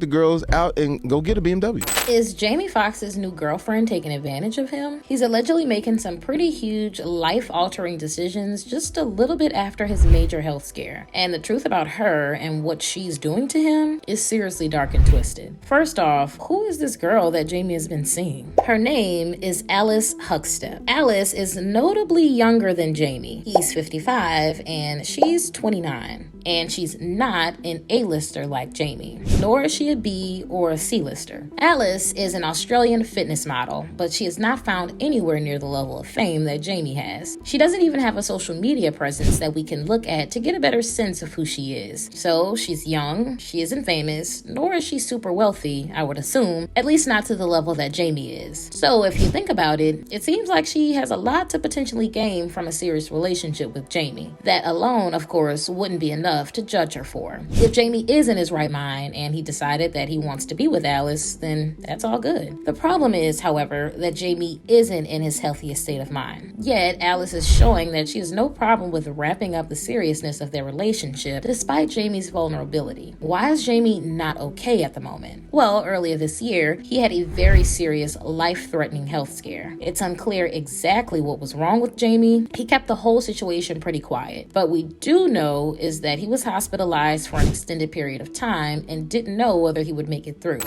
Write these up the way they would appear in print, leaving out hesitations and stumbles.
take the girls out and go get a BMW. Is Jamie Foxx's new girlfriend taking advantage of him? He's allegedly making some pretty huge, life-altering decisions just a little bit after his major health scare. And the truth about her and what she's doing to him is seriously dark and twisted. First off, who is this girl that Jamie has been seeing? Her name is Alice Huckstep. Alice is notably younger than Jamie. He's 55 and she's 29. And she's not an A-lister like Jamie, nor is she a B or a C-lister. Alice is an Australian fitness model, but she is not found anywhere near the level of fame that Jamie has. She doesn't even have a social media presence that we can look at to get a better sense of who she is. So she's young, she isn't famous, nor is she super wealthy, I would assume, at least not to the level that Jamie is. So if you think about it, it seems like she has a lot to potentially gain from a serious relationship with Jamie. That alone, of course, wouldn't be enough to judge her for. If Jamie is in his right mind and he decided that he wants to be with Alice, then that's all good. The problem is, however, that Jamie isn't in his healthiest state of mind. Yet, Alice is showing that she has no problem with wrapping up the seriousness of their relationship despite Jamie's vulnerability. Why is Jamie not okay at the moment? Well, earlier this year, he had a very serious, life-threatening health scare. It's unclear exactly what was wrong with Jamie. He kept the whole situation pretty quiet. But we do know is that he was hospitalized for an extended period of time and didn't know whether he would make it through.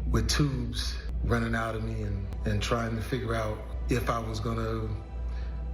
With tubes running out of me and trying to figure out if I was gonna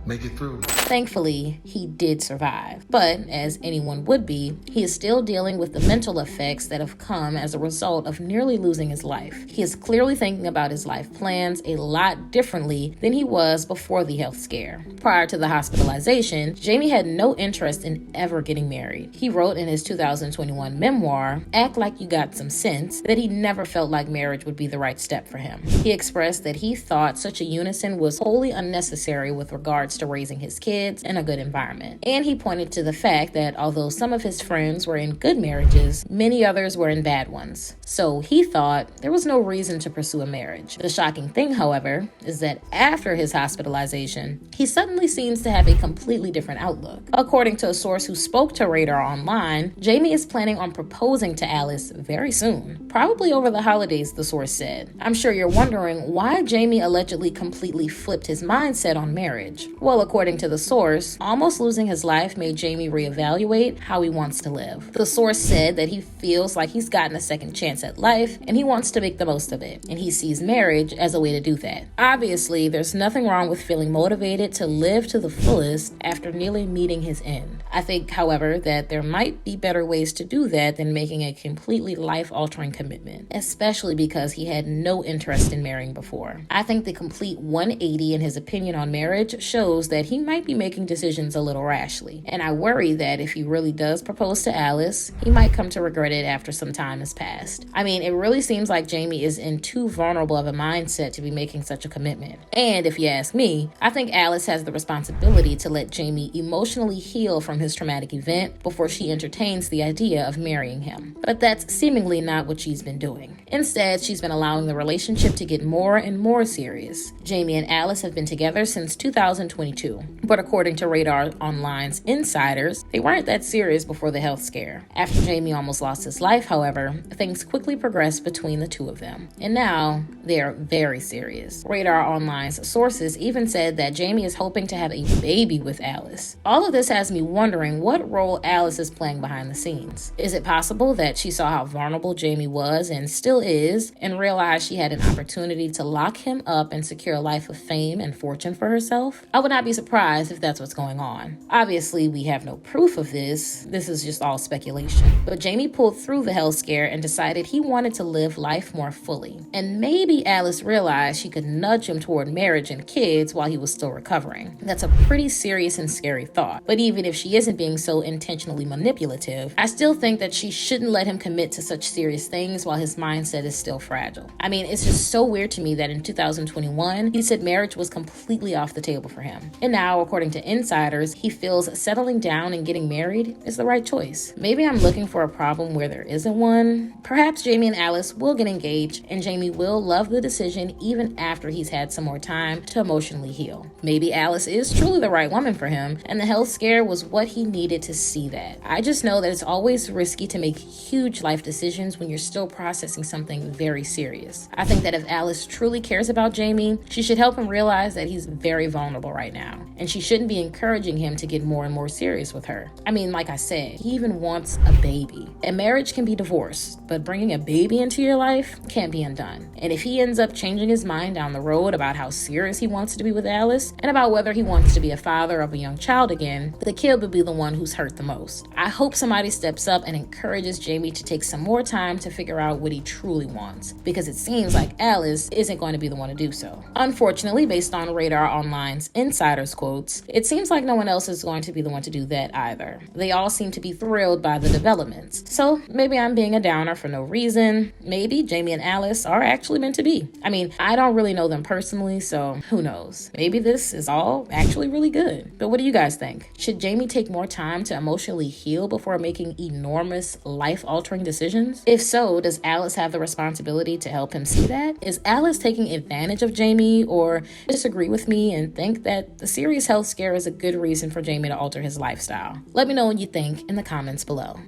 make it through. Thankfully, he did survive. But, as anyone would be, he is still dealing with the mental effects that have come as a result of nearly losing his life. He is clearly thinking about his life plans a lot differently than he was before the health scare. Prior to the hospitalization, Jamie had no interest in ever getting married. He wrote in his 2021 memoir, Act Like You Got Some Sense, that he never felt like marriage would be the right step for him. He expressed that he thought such a unison was wholly unnecessary with regards to raising his kids in a good environment. And he pointed to the fact that although some of his friends were in good marriages, many others were in bad ones. So he thought there was no reason to pursue a marriage. The shocking thing, however, is that after his hospitalization, he suddenly seems to have a completely different outlook. According to a source who spoke to Radar Online, Jamie is planning on proposing to Alice very soon, probably over the holidays, the source said. I'm sure you're wondering why Jamie allegedly completely flipped his mindset on marriage. Well, according to the source, almost losing his life made Jamie reevaluate how he wants to live. The source said that he feels like he's gotten a second chance at life and he wants to make the most of it, and he sees marriage as a way to do that. Obviously, there's nothing wrong with feeling motivated to live to the fullest after nearly meeting his end. I think, however, that there might be better ways to do that than making a completely life-altering commitment, especially because he had no interest in marrying before. I think the complete 180 in his opinion on marriage shows that he might be making decisions a little rashly, and I worry that if he really does propose to Alice, he might come to regret it after some time has passed. I mean, it really seems like Jamie is in too vulnerable of a mindset to be making such a commitment. And if you ask me, I think Alice has the responsibility to let Jamie emotionally heal from his traumatic event before she entertains the idea of marrying him. But that's seemingly not what she's been doing. Instead, she's been allowing the relationship to get more and more serious. Jamie and Alice have been together since 2022, but according to Radar Online's insiders, they weren't that serious before the health scare. After Jamie almost lost his life, however, things quickly progressed between the two of them, and now they're very serious. Radar Online's sources even said that Jamie is hoping to have a baby with Alice. All of this has me wondering what role Alice is playing behind the scenes. Is it possible that she saw how vulnerable Jamie was and still is, and realized she had an opportunity to lock him up and secure a life of fame and fortune for herself? I would not be surprised if that's what's going on. Obviously, we have no proof of this. This is just all speculation. But Jamie pulled through the health scare and decided he wanted to live life more fully. And maybe Alice realized she could nudge him toward marriage and kids while he was still recovering. That's a pretty serious and scary thought. But even if she isn't being so intentionally manipulative, I still think that she shouldn't let him commit to such serious things while his mindset is still fragile. I mean, it's just so weird to me that in 2021, he said marriage was completely off the table for him. him. And now, according to insiders, he feels settling down and getting married is the right choice. Maybe I'm looking for a problem where there isn't one. Perhaps Jamie and Alice will get engaged, and Jamie will love the decision even after he's had some more time to emotionally heal. Maybe Alice is truly the right woman for him, and the health scare was what he needed to see that. I just know that it's always risky to make huge life decisions when you're still processing something very serious. I think that if Alice truly cares about Jamie, she should help him realize that he's very vulnerable right now, and she shouldn't be encouraging him to get more and more serious with her. I mean, like I said, he even wants a baby. A marriage can be divorced, but bringing a baby into your life can't be undone. And if he ends up changing his mind down the road about how serious he wants to be with Alice, and about whether he wants to be a father of a young child again, the kid will be the one who's hurt the most. I hope somebody steps up and encourages Jamie to take some more time to figure out what he truly wants, because it seems like Alice isn't going to be the one to do so. Unfortunately, based on Radar Online's insiders quotes, it seems like no one else is going to be the one to do that either. They all seem to be thrilled by the developments. So maybe I'm being a downer for no reason. Maybe Jamie and Alice are actually meant to be. I mean, I don't really know them personally, so who knows? Maybe this is all actually really good. But what do you guys think? Should Jamie take more time to emotionally heal before making enormous life-altering decisions? If so, does Alice have the responsibility to help him see that? Is Alice taking advantage of Jamie, or disagree with me and think that the serious health scare is a good reason for Jamie to alter his lifestyle? Let me know what you think in the comments below.